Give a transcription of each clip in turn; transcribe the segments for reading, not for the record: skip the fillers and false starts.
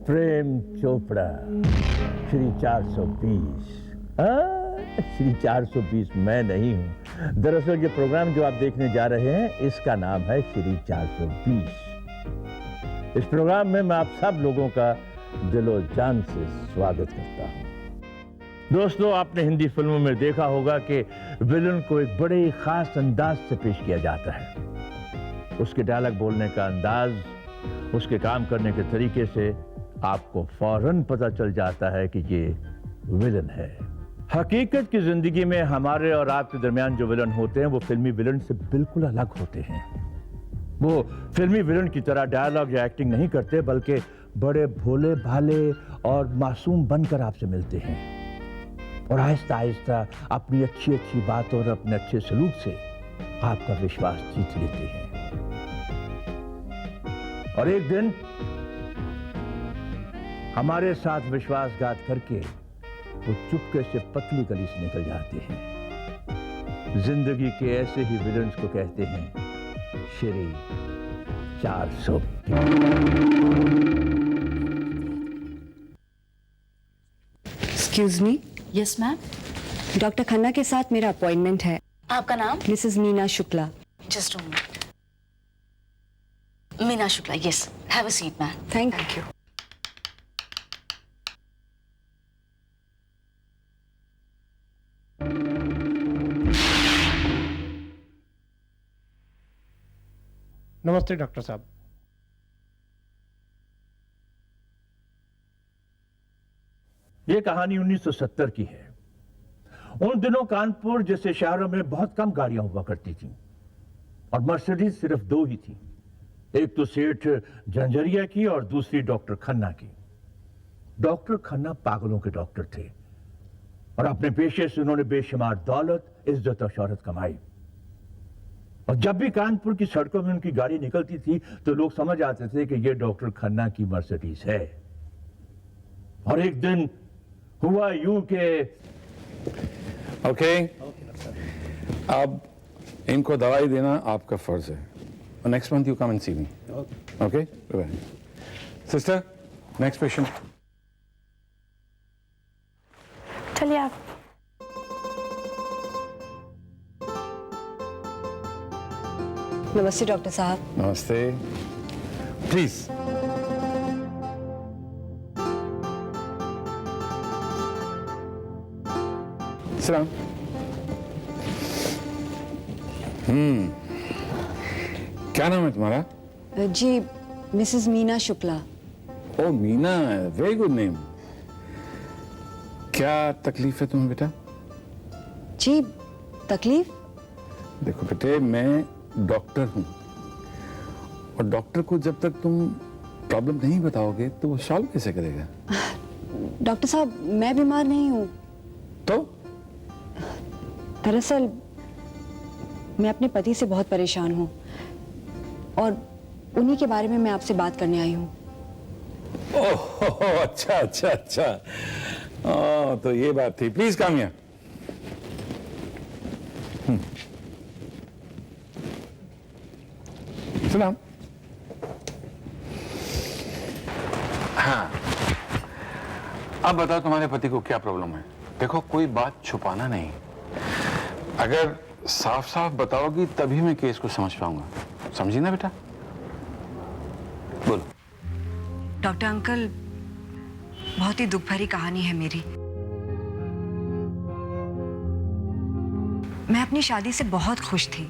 प्रेम चोपड़ा, श्री 420। श्री 420 मैं नहीं हूं। दरअसल ये प्रोग्राम जो आप देखने जा रहे हैं इसका नाम है श्री 420। इस प्रोग्राम में मैं आप सब लोगों का दिलो जान से स्वागत करता हूं। दोस्तों, आपने हिंदी फिल्मों में देखा होगा कि विलन को एक बड़े ही खास अंदाज से पेश किया जाता है। उसके डायलॉग बोलने का अंदाज, उसके काम करने के तरीके से आपको फौरन पता चल जाता है कि ये विलन है। हकीकत की जिंदगी में हमारे और आपके दरमियान जो विलन होते हैं वो फिल्मी विलन से बिल्कुल अलग होते हैं। वो फिल्मी विलन की तरह डायलॉग या एक्टिंग नहीं करते, बल्कि बड़े भोले भाले और मासूम बनकर आपसे मिलते हैं और आहिस्ता आहिस्ता अपनी अच्छी अच्छी बातों और अपने अच्छे सलूक से आपका विश्वास जीत लेते हैं। और एक दिन हमारे साथ विश्वासघात करके वो चुपके से पतली गली से निकल जाते हैं। जिंदगी के ऐसे ही विलन्स को कहते हैं Shri 420। Excuse me. Yes ma'am. Doctor Khanna के साथ मेरा अपॉइंटमेंट है। आपका नाम? Mrs Meena Shukla. Just a minute. Meena Shukla, yes, have a seat ma'am. Thank you. नमस्ते डॉक्टर साहब। ये कहानी 1970 की है। उन दिनों कानपुर जैसे शहरों में बहुत कम गाड़ियां हुआ करती थीं और मर्सिडीज सिर्फ दो ही थी। एक तो सेठ झंझरिया की और दूसरी डॉक्टर खन्ना की। डॉक्टर खन्ना पागलों के डॉक्टर थे और अपने पेशे से उन्होंने बेशुमार दौलत, इज्जत और शोहरत कमाई। और जब भी कानपुर की सड़कों में उनकी गाड़ी निकलती थी तो लोग समझ आते थे कि यह डॉक्टर खन्ना की मर्सिडीज है। और एक दिन हुआ यूं के ओके, अब इनको दवाई देना आपका फर्ज है। Next month you come and see me. Okay, sister, next patient. चलिए आप। नमस्ते डॉक्टर साहब। नमस्ते, प्लीज। सलाम। क्या नाम है तुम्हारा? जी, मिसेस मीना शुक्ला। ओ मीना, वेरी गुड नेम। क्या तकलीफ है तुम्हें बेटा? जी, तकलीफ? देखो बेटे, मैं डॉक्टर हूं और डॉक्टर को जब तक तुम प्रॉब्लम नहीं बताओगे तो वो सॉल्व कैसे करेगा? डॉक्टर साहब, मैं बीमार नहीं हूं। तो दरअसल मैं अपने पति से बहुत परेशान हूं और उन्हीं के बारे में मैं आपसे बात करने आई हूं। ओह, अच्छा अच्छा अच्छा। तो ये बात थी। Please come here. सुना? हाँ, अब बताओ तुम्हारे पति को क्या प्रॉब्लम है? देखो, कोई बात छुपाना नहीं। अगर साफ साफ बताओगी तभी मैं केस को समझ पाऊंगा। समझी ना बेटा? बोलो। डॉक्टर अंकल, बहुत ही दुख भरी कहानी है मेरी। मैं अपनी शादी से बहुत खुश थी।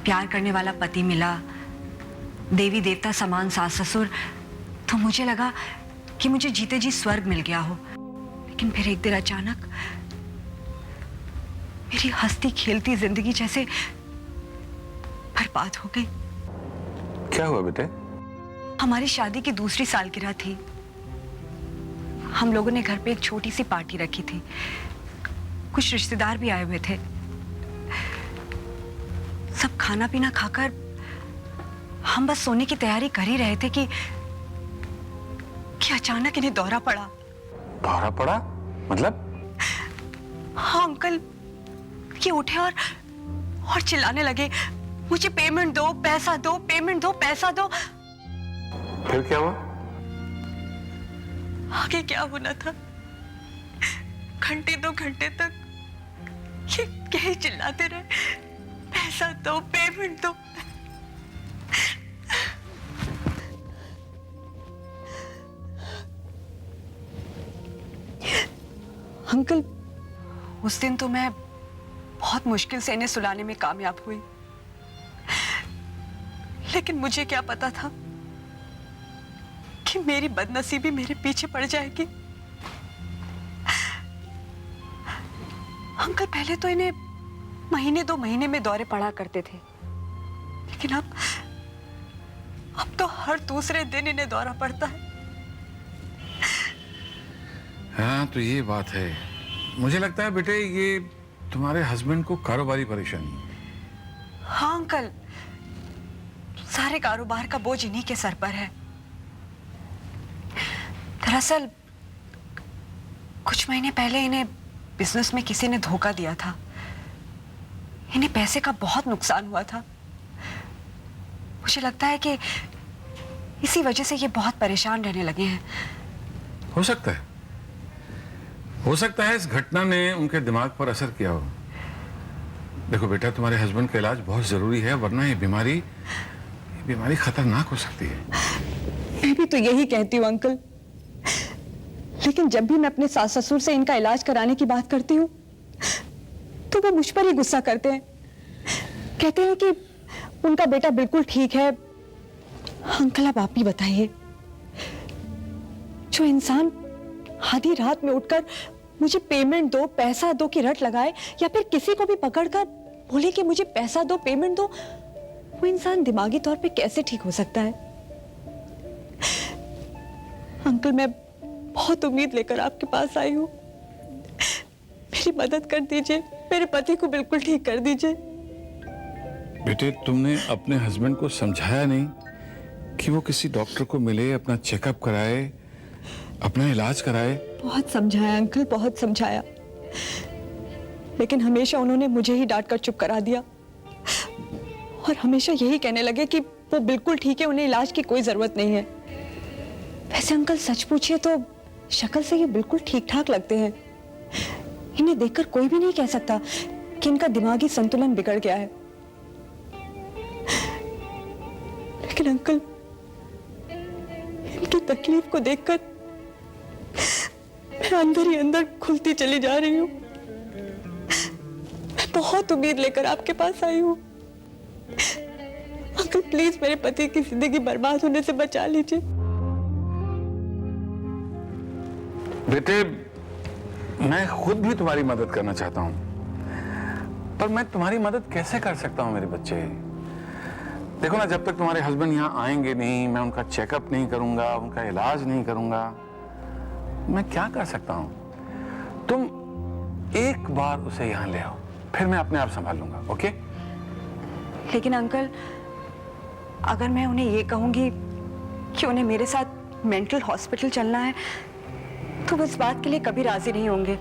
प्यार करने वाला पति मिला, देवी देवता समान सास ससुर, तो मुझे लगा कि मुझे जीते जी स्वर्ग मिल गया हो। लेकिन फिर एक दिन अचानक मेरी हंसती खेलती जिंदगी जैसे बर्बाद हो गई। क्या हुआ बेटे? हमारी शादी की दूसरी सालगिरह थी। हम लोगों ने घर पे एक छोटी सी पार्टी रखी थी। कुछ रिश्तेदार भी आए हुए थे। सब खाना पीना खाकर हम बस सोने की तैयारी कर ही रहे थे कि अचानक इन्हें दौरा पड़ा। दौरा पड़ा? मतलब? हाँ अंकल, ये उठे और चिल्लाने लगे, मुझे पेमेंट दो, पैसा दो, पेमेंट दो, पैसा दो। फिर क्या हुआ? आगे क्या होना था। घंटे 2 घंटे तक ये क्या ही चिल्लाते रहे, पैसा दो, पेमेंट दो। अंकल, उस दिन तो मैं बहुत मुश्किल से इन्हें सुलाने में कामयाब हुई, लेकिन मुझे क्या पता था कि मेरी बदनसीबी मेरे पीछे पड़ जाएगी। अंकल, पहले तो इन्हें महीने 2 महीने में दौरे पड़ा करते थे, लेकिन अब तो हर दूसरे दिन इन्हें दौरा पड़ता है। हाँ, तो ये बात है। मुझे लगता है बेटे ये तुम्हारे हस्बैंड को कारोबारी परेशानी है। हाँ अंकल, सारे कारोबार का बोझ इन्हीं के सर पर है। दरअसल कुछ महीने पहले इन्हें बिजनेस में किसी ने धोखा दिया था। इन्हें पैसे का बहुत नुकसान हुआ था। मुझे लगता है कि इसी वजह से ये बहुत परेशान रहने लगे हैं। हो सकता है इस घटना ने उनके दिमाग पर असर किया हो। देखो बेटा, तुम्हारे हस्बैंड का इलाज बहुत जरूरी है, वरना ये बीमारी खतरनाक हो सकती है। मैं भी तो यही कहती हूँ अंकल, लेकिन जब भी मैं अपने सास ससुर से इनका इलाज कराने की बात करती हूँ तो वो मुझ पर ही गुस्सा करते हैं। कहते हैं कि उनका बेटा बिल्कुल ठीक है। अंकल, अब आप ही बताइए, जो इंसान आधी रात में उठकर मुझे पेमेंट दो, पैसा दो की रट लगाए, या फिर किसी को भी पकड़कर बोले कि मुझे पैसा दो, पेमेंट दो, वो इंसान दिमागी तौर पे कैसे ठीक हो सकता है? अंकल, मैं बहुत उम्मीद लेकर आपके पास आई हूँ। मेरी मदद कर दीजिए, मेरे पति को बिल्कुल ठीक कर दीजिए। बेटे, तुमने अपने हस्बैंड को समझाया नहीं कि वो किसी डॉक्टर को मिले, अपना चेकअप कराए, अपना इलाज कराए? बहुत समझाया अंकल, बहुत समझाया, लेकिन हमेशा उन्होंने मुझे ही डांट कर चुप करा दिया और हमेशा यही कहने लगे कि वो बिल्कुल ठीक है, उन्हें इलाज की कोई जरूरत नहीं है। वैसे अंकल, सच पूछिए तो शक्ल से ये बिल्कुल ठीक ठाक लगते हैं। इन्हें देखकर कोई भी नहीं कह सकता कि इनका दिमागी संतुलन बिगड़ गया है। लेकिन अंकल, इनकी तकलीफ को देखकर मैं अंदर ही अंदर खुलती चली जा रही हूँ। मैं बहुत उम्मीद लेकर आपके पास आई हूँ। अंकल, प्लीज मेरे पति की जिंदगी बर्बाद होने से बचा लीजिए। बेटे, मैं खुद भी तुम्हारी मदद करना चाहता हूं, पर मैं तुम्हारी मदद कैसे कर सकता हूं मेरे बच्चे? देखो ना, जब तक तुम्हारे हस्बैंड यहां आएंगे नहीं, मैं उनका चेकअप नहीं करूंगा, उनका इलाज नहीं करूंगा, मैं क्या कर सकता हूं? तुम एक बार उसे यहां ले आओ, फिर मैं अपने आप संभाल लूंगा। ओके? लेकिन अंकल, अगर मैं उन्हें ये कहूंगी कि उन्हें मेरे साथ मेंटल हॉस्पिटल चलना है, तो वो इस बात के लिए कभी राजी नहीं होंगे।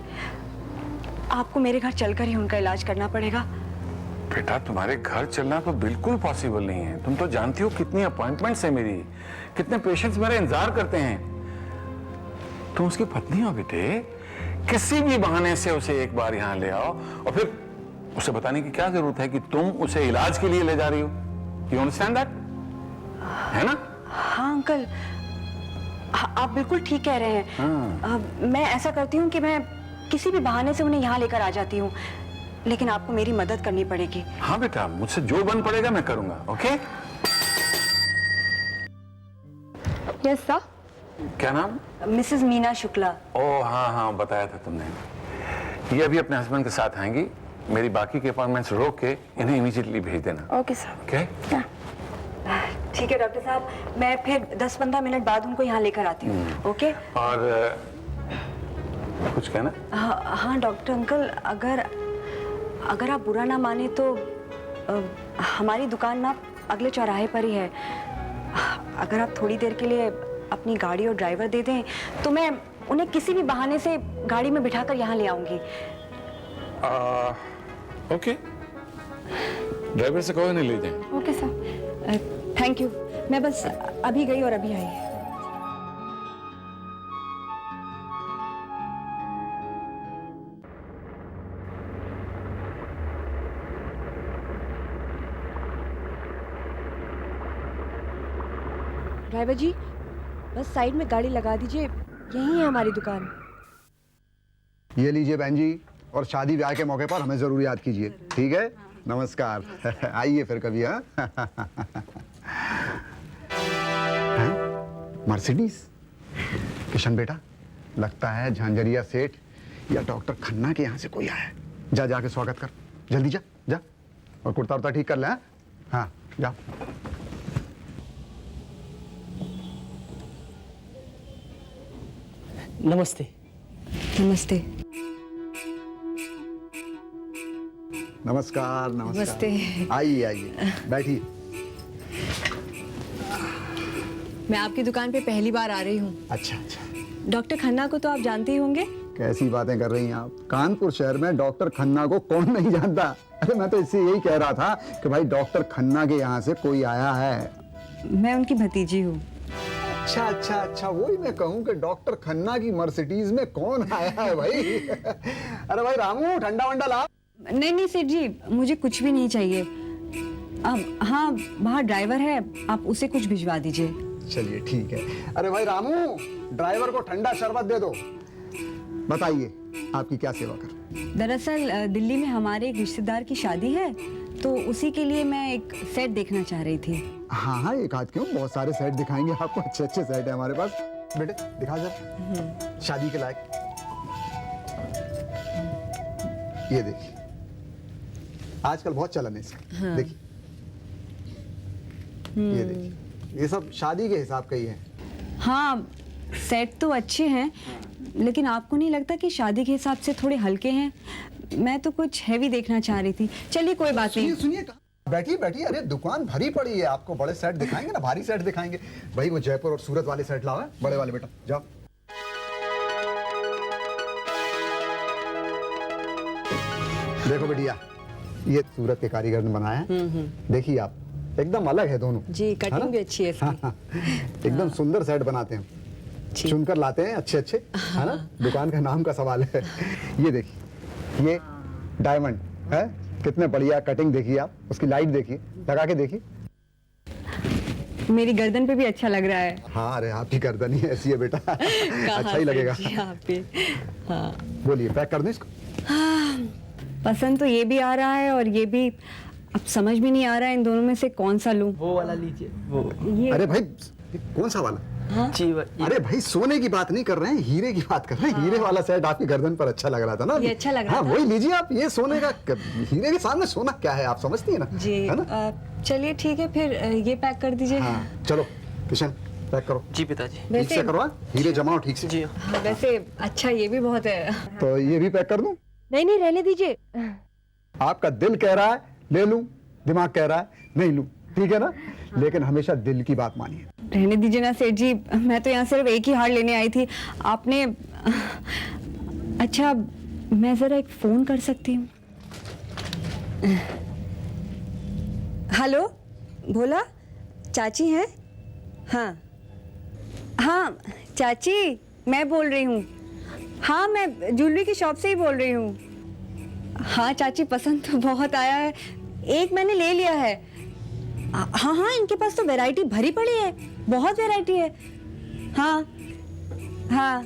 आपको मेरे घर चलकर ही उनका इलाज करना पड़ेगा। बेटा, तुम्हारे घर चलना तो बिल्कुल पॉसिबल नहीं है। तुम तो जानती हो कितनी अपॉइंटमेंट्स है मेरी, कितने पेशेंट्स मेरा इंतजार करते हैं। तुम उसकी पत्नी हो बेटे, किसी भी बहाने से उसे एक बार यहाँ ले आओ, और फिर उसे बताने की क्या जरूरत है कि तुम उसे इलाज के लिए ले जा रही हो। You understand that? है ना? हाँ अंकल, आप बिल्कुल ठीक कह रहे हैं। हाँ। मैं ऐसा करती हूँ कि मैं किसी भी बहाने से उन्हें यहाँ लेकर आ जाती हूँ, लेकिन आपको मेरी मदद करनी पड़ेगी। हाँ बेटा, मुझसे जो बन पड़ेगा मैं करूंगा। ओके? Yes sir. क्या नाम? मिसेस मीना शुक्ला। ओह हाँ हाँ, बताया था तुमने। ये अभी अपने हस्बैंड के साथ आएंगी। मेरी बाकी के अपॉइंटमेंट्स रोक के इन्हें इमीडिएटली भेज देना। Okay sir. ओके? ठीक है डॉक्टर साहब, मैं फिर 10-15 मिनट बाद उनको यहाँ लेकर आती हूँ। ओके? और कुछ कहना? हाँ डॉक्टर अंकल, अगर आप बुरा ना माने तो हमारी दुकान ना अगले चौराहे पर ही है। अगर आप थोड़ी देर के लिए अपनी गाड़ी और ड्राइवर दे दें तो मैं उन्हें किसी भी बहाने से गाड़ी में बिठाकर यहाँ ले आऊंगी। ओके, ड्राइवर से कहो नहीं ले जाएं। Okay sir, thank you. मैं बस अभी गई और अभी आई। ड्राइवर जी, बस साइड में गाड़ी लगा दीजिए, यही है हमारी दुकान। ये लीजिए बहन जी, और शादी ब्याह के मौके पर हमें जरूर याद कीजिए, ठीक है? नमस्कार। आइए फिर कभी। हाँ मर्सिडीज। किशन बेटा, लगता है झांझरिया सेठ या डॉक्टर खन्ना के यहाँ से कोई आया है। जा जाके स्वागत कर, जल्दी जा जा, और कुर्ता उर्ता ठीक कर ले। हाँ जा। नमस्ते। नमस्ते। नमस्कार। नमस्ते। आइए आइए, बैठिए। मैं आपकी दुकान पे पहली बार आ रही हूँ। अच्छा अच्छा। डॉक्टर खन्ना को तो आप जानते ही होंगे। कैसी बातें कर रही हैं आप? कानपुर शहर में डॉक्टर खन्ना को कौन नहीं जानता? अरे मैं तो इससे यही कह रहा था कि भाई डॉक्टर खन्ना के यहाँ से कोई आया है। मैं उनकी भतीजी हूँ। अच्छा अच्छा अच्छा, वही मैं कहूँ कि डॉक्टर खन्ना की मर्सिडीज में कौन आया है भाई? अरे भाई रामू, ठंडा वंडा ला। नहीं नहीं सेठ जी, मुझे कुछ भी नहीं चाहिए। अब हाँ, बाहर ड्राइवर है, आप उसे कुछ भिजवा दीजिए। चलिए ठीक है। अरे भाई रामू, ड्राइवर को ठंडा शरबत दे दो। बताइए आपकी क्या सेवा कर? दरअसल दिल्ली में हमारे एक रिश्तेदार की शादी है, तो उसी के लिए मैं एक सेट देखना चाह रही थी। हाँ हाँ, एक आध क्यों, बहुत सारे सेट दिखाएंगे आपको। अच्छे अच्छे सेट है हमारे पास। बेटे दिखा जरा शादी के लायक। ये देखिए, आजकल बहुत चलन है इसका। हाँ। देखिए ये देखिए, ये सब शादी के हिसाब का ही है। हाँ, सेट तो अच्छे हैं, लेकिन आपको नहीं लगता कि शादी के हिसाब से थोड़े हल्के हैं? मैं तो कुछ हैवी देखना चाह रही थी। चलिए कोई बात नहीं। सुनिए, बैठिए बैठिए। अरे दुकान भरी पड़ी है, आपको बड़े सेट दिखाएंगे ना, भारी सेट दिखाएंगे। भाई वो जयपुर और सूरत वाले सेट लाओ, बड़े वाले। बेटा जाओ। देखो बेटिया, ये सूरत के कारीगर ने बनाया है। देखिए आप, एकदम अलग है दोनों जी। कटिंग भी अच्छी है इसकी। एकदम सुंदर सेट बनाते हैं, चुनकर लाते हैं अच्छे अच्छे, है ना? दुकान का नाम का सवाल है। ये देखिए, ये डायमंड है, कितने बढ़िया कटिंग। देखिए आप, उसकी लाइट देखिए, लगा के देखिए। मेरी गर्दन पे भी अच्छा लग रहा है। हाँ, अरे आपकी गर्दन ही ऐसी है बेटा। अच्छा ही लगेगा। हाँ। बोलिए, पैक कर दूं इसको? हाँ, पसंद तो ये भी आ रहा है और ये भी। अब समझ भी नहीं आ रहा है इन दोनों में से कौन सा लूं। वो वाला लीजिए, वो। ये अरे भाई, कौन सा वाला? हाँ? अरे भाई, सोने की बात नहीं कर रहे हैं, हीरे की बात कर रहे हैं। हाँ। हीरे वाला सेट आपकी गर्दन पर अच्छा लग रहा था ना? ये अच्छा लग रहा हाँ, था। वही लीजिए आप। ये सोने का, हीरे के सामने सोना क्या है, आप समझती है ना? जी, है ना? चलिए ठीक है, फिर ये पैक कर दीजिए। हाँ, चलो किशन, पैक करो। जी पिताजी। ठीक से करो, हीरे जमाओ ठीक से। जी। हाँ, वैसे अच्छा ये भी बहुत है। तो ये भी पैक कर दूं? नहीं नहीं, रहने दीजिए। आपका दिल कह रहा है ले लूं, दिमाग कह रहा है नहीं लूं, ठीक है ना? लेकिन हमेशा दिल की बात मानिए। रहने दीजिए ना सेठ जी, मैं तो यहाँ सिर्फ एक ही हार लेने आई थी। आपने अच्छा, मैं जरा एक फोन कर सकती हूँ? हेलो, भोला चाची हैं? हाँ हाँ चाची, मैं बोल रही हूँ। हाँ, मैं ज्वेलरी की शॉप से ही बोल रही हूँ। हाँ चाची, पसंद तो बहुत आया है, एक मैंने ले लिया है। हाँ हाँ, इनके पास तो वैरायटी भरी पड़ी है, बहुत वैरायटी है। हाँ हाँ,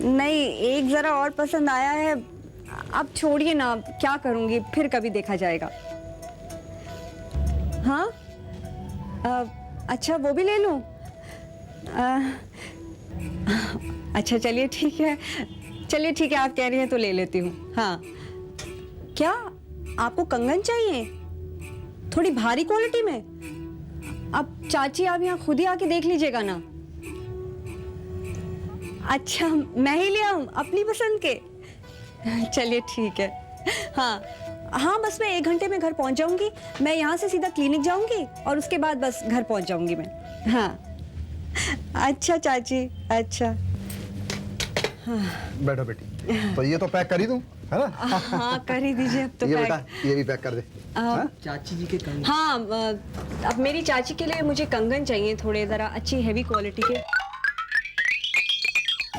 नहीं, एक जरा और पसंद आया है। अब छोड़िए ना, क्या करूँगी, फिर कभी देखा जाएगा। हाँ अच्छा, वो भी ले लूँ? अच्छा चलिए ठीक है, चलिए ठीक है, आप कह रही हैं तो ले लेती हूँ। हाँ, क्या आपको कंगन चाहिए थोड़ी भारी क्वालिटी में? अब चाची, आप यहाँ खुद ही आके देख लीजिएगा ना। अच्छा, मैं ही ले आऊँ अपनी पसंद के? चलिए ठीक है। हाँ हाँ, बस मैं 1 घंटे में घर पहुँच जाऊँगी। मैं यहाँ से सीधा क्लिनिक जाऊँगी और उसके बाद बस घर पहुँच जाऊँगी मैं। हाँ अच्छा चाची, अच्छा। हाँ। बैठो बेटी। तो ये तो पैक कर ही दूं, है ना? हाँ कर ही दीजिए अब तो। ये पैक। बेटा, ये भी पैक कर दे। हाँ? चाची जी के कंगन। हाँ, अब मेरी चाची के लिए मुझे कंगन चाहिए, थोड़े जरा अच्छी हैवी क्वालिटी के।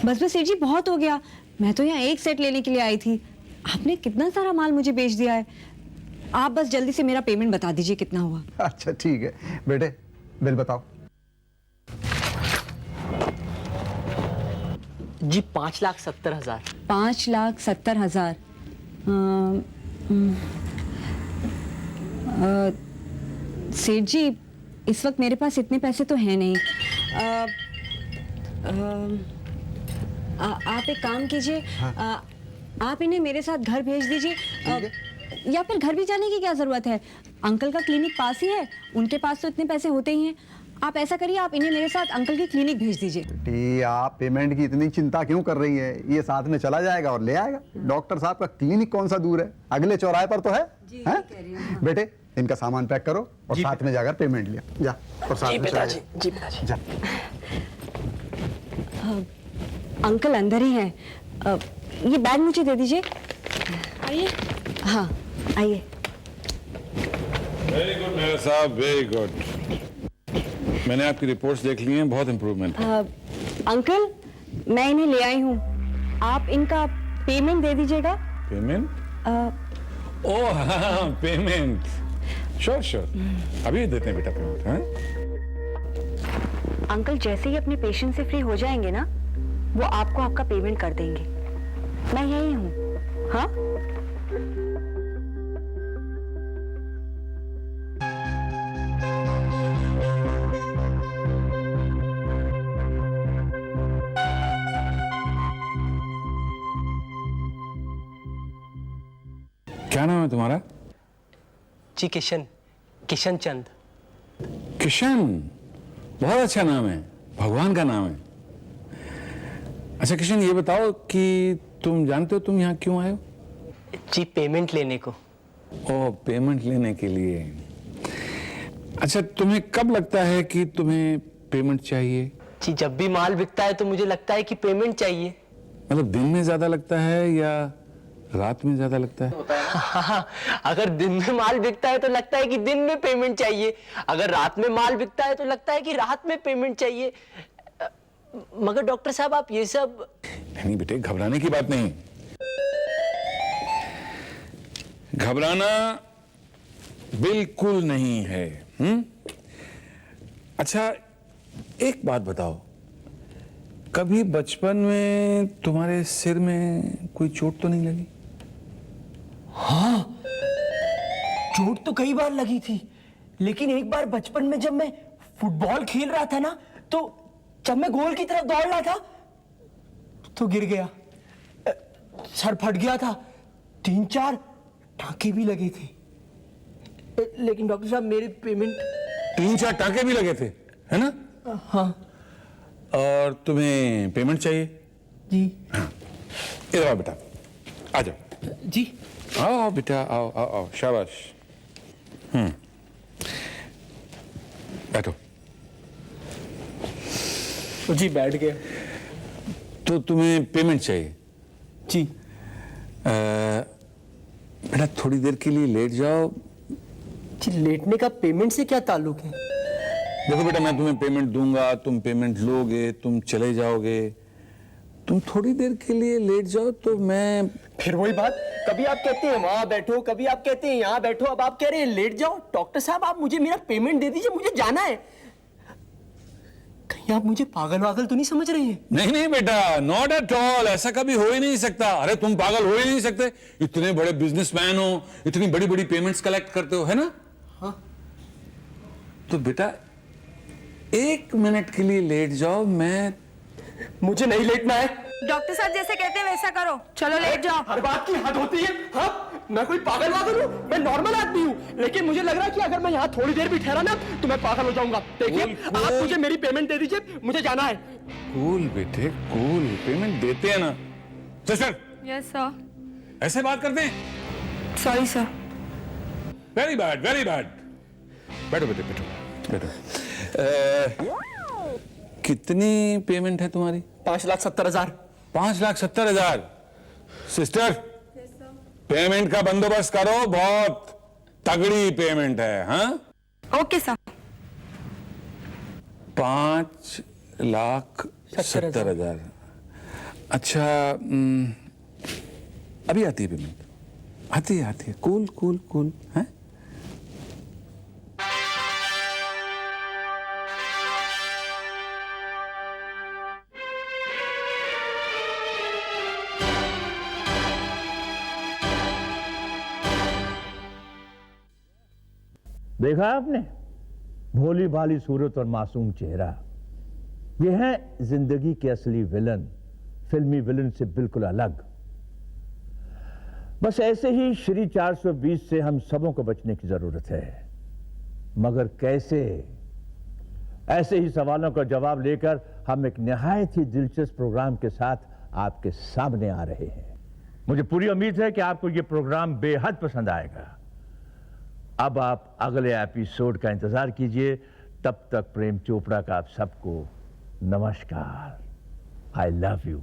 बस बस सेठ जी, बहुत हो गया। मैं तो यहाँ एक सेट लेने के लिए आई थी, आपने कितना सारा माल मुझे बेच दिया है। आप बस जल्दी से मेरा पेमेंट बता दीजिए कितना हुआ। अच्छा ठीक है बेटे, बिल बताओ। जी 5,70,000। 5,70,000। सेठ जी, इस वक्त मेरे पास इतने पैसे तो हैं नहीं। आप एक काम कीजिए, आप इन्हें मेरे साथ घर भेज दीजिए। या फिर घर भी जाने की क्या जरूरत है, अंकल का क्लिनिक पास ही है, उनके पास तो इतने पैसे होते ही हैं। आप ऐसा करिए, आप इन्हें मेरे साथ अंकल की क्लिनिक भेज दीजिए। बेटी, आप पेमेंट की इतनी चिंता क्यों कर रही है? ये साथ में चला जाएगा और ले आएगा। डॉक्टर साहब का क्लिनिक कौन सा दूर है, अगले चौराहे पर तो है। हैं? बेटे, इनका सामान पैक करो और साथ में जाकर पेमेंट लिया जा। और साथ में चला जा। जी पिताजी। जा। अंकल अंदर ही हैं। ये बैग मुझे दे दीजिए। आइए। हाँ, आइए। वेरी गुड मेरा साहब, वेरी गुड। मैंने आपकी रिपोर्ट्स देख ली हैं, बहुत इम्प्रूवमेंट है। अंकल, मैं इन्हें ले आई हूँ, आप इनका पेमेंट दे दीजिएगा। पेमेंट? ओह हाँ, पेमेंट। श्योर श्योर, अभी देते हैं बेटा पेमेंट। हैं? अंकल जैसे ही अपने पेशेंट से फ्री हो जाएंगे ना, वो आपको आपका पेमेंट कर देंगे। मैं यही हूँ। हाँ, क्या नाम है तुम्हारा? जी किशन चंद। किशन, बहुत अच्छा नाम है, भगवान का नाम है। अच्छा किशन, ये बताओ कि तुम जानते हो तुम यहाँ क्यों आए हो? जी पेमेंट लेने को। ओह, पेमेंट लेने के लिए। अच्छा, तुम्हें कब लगता है कि तुम्हें पेमेंट चाहिए? जी जब भी माल बिकता है तो मुझे लगता है कि पेमेंट चाहिए। मतलब दिन में ज्यादा लगता है या रात में ज्यादा लगता है? हाँ, अगर दिन में माल बिकता है तो लगता है कि दिन में पेमेंट चाहिए, अगर रात में माल बिकता है तो लगता है कि रात में पेमेंट चाहिए। मगर डॉक्टर साहब आप ये सब। नहीं बेटे, घबराने की बात नहीं। घबराना बिल्कुल नहीं है। अच्छा, एक बात बताओ, कभी बचपन में तुम्हारे सिर में कोई चोट तो नहीं लगी? हाँ, चोट तो कई बार लगी थी, लेकिन एक बार बचपन में जब मैं फुटबॉल खेल रहा था ना, तो जब मैं गोल की तरफ दौड़ रहा था तो गिर गया, सर फट गया था, 3-4 टांके भी लगे थे। लेकिन डॉक्टर साहब मेरी पेमेंट। 3-4 टांके भी लगे थे, है ना? हाँ। और तुम्हें पेमेंट चाहिए? जी। हाँ, इधर आओ बेटा, आ जाओ। जी। आओ बेटा, आओ आओ आओ, शाबाश। बैठो। जी बैठ गए। तो तुम्हें पेमेंट चाहिए? जी। बेटा थोड़ी देर के लिए लेट जाओ। जी लेटने का पेमेंट से क्या ताल्लुक है? देखो बेटा, मैं तुम्हें पेमेंट दूंगा, तुम पेमेंट लोगे, तुम चले जाओगे। तुम थोड़ी देर के लिए लेट जाओ तो मैं। फिर वही बात, कभी आप कहते हैं वहां बैठो, कभी आप कहते हैं यहाँ बैठो, अब आप कह रहे हैं लेट जाओ। डॉक्टर साहब आप मुझे मेरा पेमेंट दे दीजिए, मुझे जाना है। कहीं आप मुझे पागल वागल तो नहीं समझ रहे हैं? नहीं नहीं बेटा, नॉट एट ऑल, ऐसा कभी हो ही नहीं सकता। अरे तुम पागल हो ही नहीं सकते, इतने बड़े बिजनेसमैन हो, इतनी बड़ी बड़ी पेमेंट्स कलेक्ट करते हो, है ना? हाँ। तो बेटा 1 मिनट के लिए लेट जाओ। मुझे नहीं लेटना है। डॉक्टर साहब जैसे कहते हैं वैसा करो, चलो लेट जाओ। हर बात की हद होती है। हाँ, मैं कोई पागल वागल हूँ? मैं नॉर्मल आदमी हूँ, लेकिन मुझे लग रहा है कि अगर मैं यहाँ थोड़ी देर भी ठहरा ना तो मैं पागल हो जाऊंगा। देखिए, आप मुझे मेरी पेमेंट दे दीजिए, मुझे जाना है। कूल बेटे कूल, पेमेंट देते हैं ना। Sister, yes sir. ऐसे बात करते हैं? Sorry sir. Very bad, very bad. बैठो बेटे, बैठो बैठो। कितनी पेमेंट है तुम्हारी? 5,70,000। 5,70,000। सिस्टर, पेमेंट का बंदोबस्त करो, बहुत तगड़ी पेमेंट है। हाँ, ओके सर। 5,70,000। अच्छा, अभी आती है पेमेंट, आती है। कूल कूल कूल है। देखा आपने, भोली भाली सूरत और मासूम चेहरा, ये है जिंदगी के असली विलन, फिल्मी विलन से बिल्कुल अलग। बस ऐसे ही श्री 420 से हम सबों को बचने की जरूरत है, मगर कैसे? ऐसे ही सवालों का जवाब लेकर हम एक निहायत ही दिलचस्प प्रोग्राम के साथ आपके सामने आ रहे हैं। मुझे पूरी उम्मीद है कि आपको यह प्रोग्राम बेहद पसंद आएगा। अब आप अगले एपिसोड का इंतजार कीजिए। तब तक प्रेम चोपड़ा का आप सबको नमस्कार। I love you.